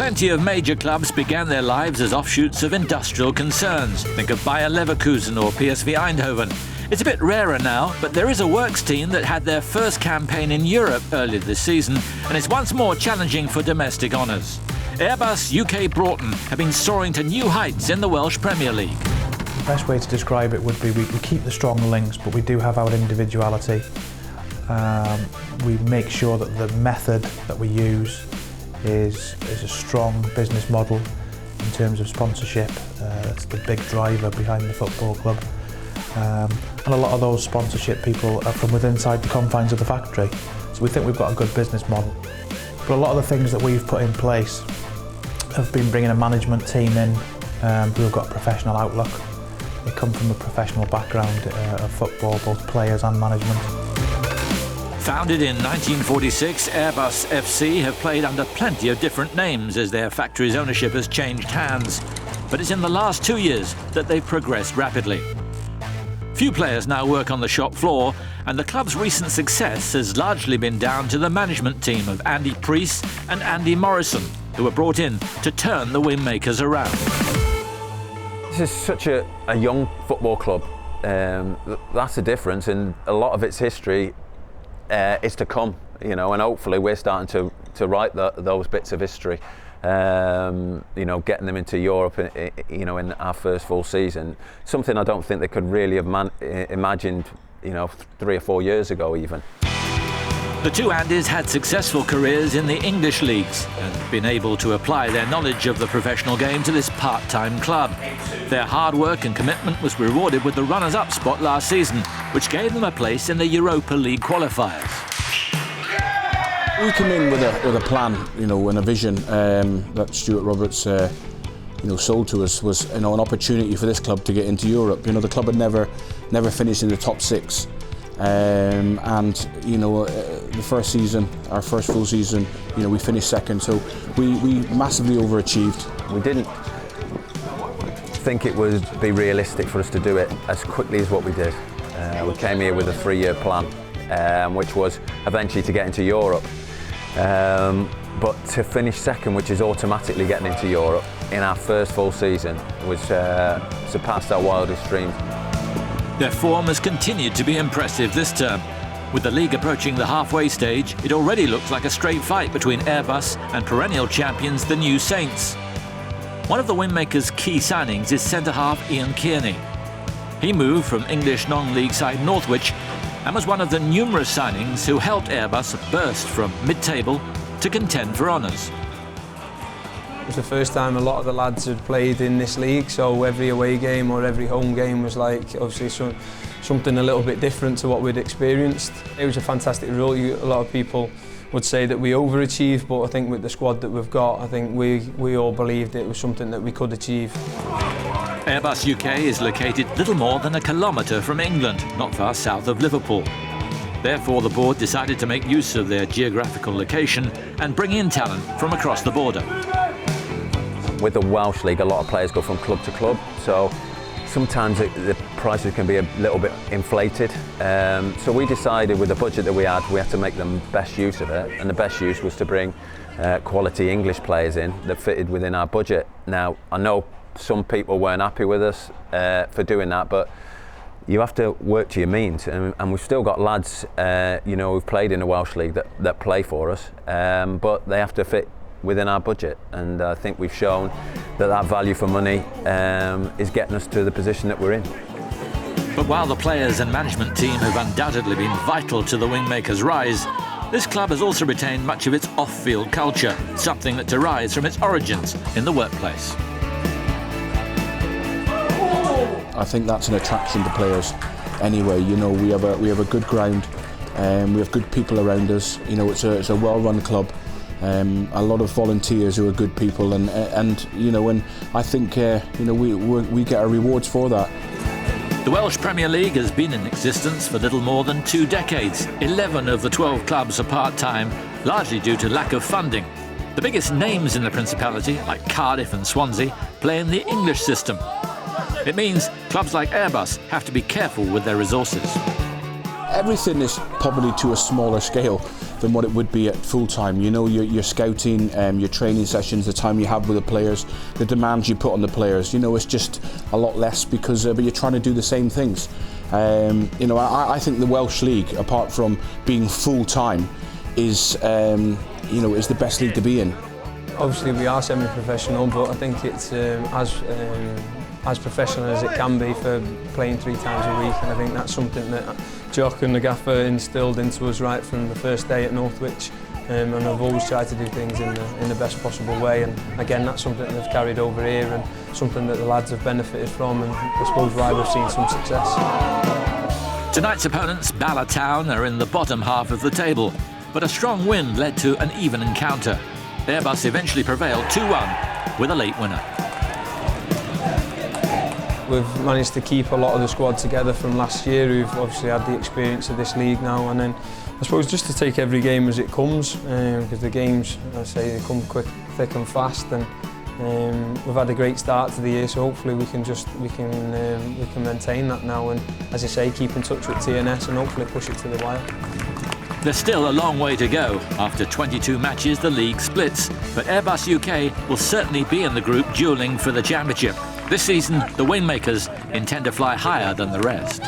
Plenty of major clubs began their lives as offshoots of industrial concerns. Think of Bayer Leverkusen or PSV Eindhoven. It's a bit rarer now, but there is a works team that had their first campaign in Europe earlier this season, and it's once more challenging for domestic honours. Airbus UK Broughton have been soaring to new heights in the Welsh Premier League. The best way to describe it would be we keep the strong links, but we do have our individuality. We make sure that the method that we use is a strong business model in terms of sponsorship. It's the big driver behind the football club. And a lot of those sponsorship people are from within inside the confines of the factory. So we think we've got a good business model. But a lot of the things that we've put in place have been bringing a management team in who have got a professional outlook. They come from a professional background of football, both players and management. Founded in 1946, Airbus FC have played under plenty of different names as their factory's ownership has changed hands. But it's in the last 2 years that they've progressed rapidly. Few players now work on the shop floor, and the club's recent success has largely been down to the management team of Andy Priest and Andy Morrison, who were brought in to turn the Wingmakers around. This is such a young football club. That's the difference, and a lot of its history is to come, and hopefully we're starting to write those bits of history. Getting them into Europe, in our first full season, something I don't think they could really have imagined, 3 or 4 years ago even. The two Andys had successful careers in the English leagues and been able to apply their knowledge of the professional game to this part-time club. Their hard work and commitment was rewarded with the runners-up spot last season, which gave them a place in the Europa League qualifiers. We came in with a plan, and a vision that Stuart Roberts, sold to us was, an opportunity for this club to get into Europe. The club had never finished in the top 6, the first season, our first full season, we finished second. So we massively overachieved. We didn't think it would be realistic for us to do it as quickly as what we did. We came here with a 3-year plan, which was eventually to get into Europe. But to finish second, which is automatically getting into Europe, in our first full season, was surpassed our wildest dreams. Their form has continued to be impressive this term. With the league approaching the halfway stage, it already looks like a straight fight between Airbus and perennial champions, the New Saints. One of the Wingmakers' key signings is centre-half Ian Kearney. He moved from English non-league side Northwich and was one of the numerous signings who helped Airbus burst from mid-table to contend for honours. It was the first time a lot of the lads had played in this league, so every away game or every home game was obviously something a little bit different to what we'd experienced. It was a fantastic result. A lot of people would say that we overachieved, but I think with the squad that we've got, I think we all believed it was something that we could achieve. Airbus UK is located little more than a kilometre from England, not far south of Liverpool. Therefore, the board decided to make use of their geographical location and bring in talent from across the border. With the Welsh League, a lot of players go from club to club, so sometimes the prices can be a little bit inflated. So we decided with the budget that we had to make the best use of it, and the best use was to bring quality English players in that fitted within our budget. Now, I know some people weren't happy with us for doing that, but you have to work to your means, and we've still got lads who've played in the Welsh League that play for us, but they have to fit within our budget, and I think we've shown that value for money is getting us to the position that we're in. But while the players and management team have undoubtedly been vital to the Wingmakers' rise, this club has also retained much of its off-field culture, something that derives from its origins in the workplace. I think that's an attraction to players anyway. We have a good ground, we have good people around us. It's a well-run club. A lot of volunteers who are good people, and I think we get our rewards for that. The Welsh Premier League has been in existence for little more than 2 decades. 11 of the 12 clubs are part-time, largely due to lack of funding. The biggest names in the Principality, like Cardiff and Swansea, play in the English system. It means clubs like Airbus have to be careful with their resources. everything is probably to a smaller scale than what it would be at full time. You know, your scouting, your training sessions, the time you have with the players, the demands you put on the players. You know, it's just a lot less because but you're trying to do the same things. You know, I think the Welsh League, apart from being full time, is you know, is the best league to be in. Obviously, we are semi-professional, but I think it's as professional as it can be for playing 3 times a week, and I think that's something that Jock and the gaffer instilled into us right from the first day at Northwich, and I've always tried to do things in the best possible way, and again that's something they've carried over here and something that the lads have benefited from, and I suppose why we've seen some success. Tonight's opponents, Bala Town, are in the bottom half of the table, but a strong wind led to an even encounter. Airbus eventually prevailed 2-1 with a late winner. We've managed to keep a lot of the squad together from last year, who've obviously had the experience of this league now, and then I suppose just to take every game as it comes, because the games, I say, they come quick, thick and fast, and we've had a great start to the year, so hopefully we can maintain that now, and as I say, keep in touch with TNS and hopefully push it to the wire. There's still a long way to go. After 22 matches, the league splits, but Airbus UK will certainly be in the group duelling for the championship. This season, the Wingmakers intend to fly higher than the rest.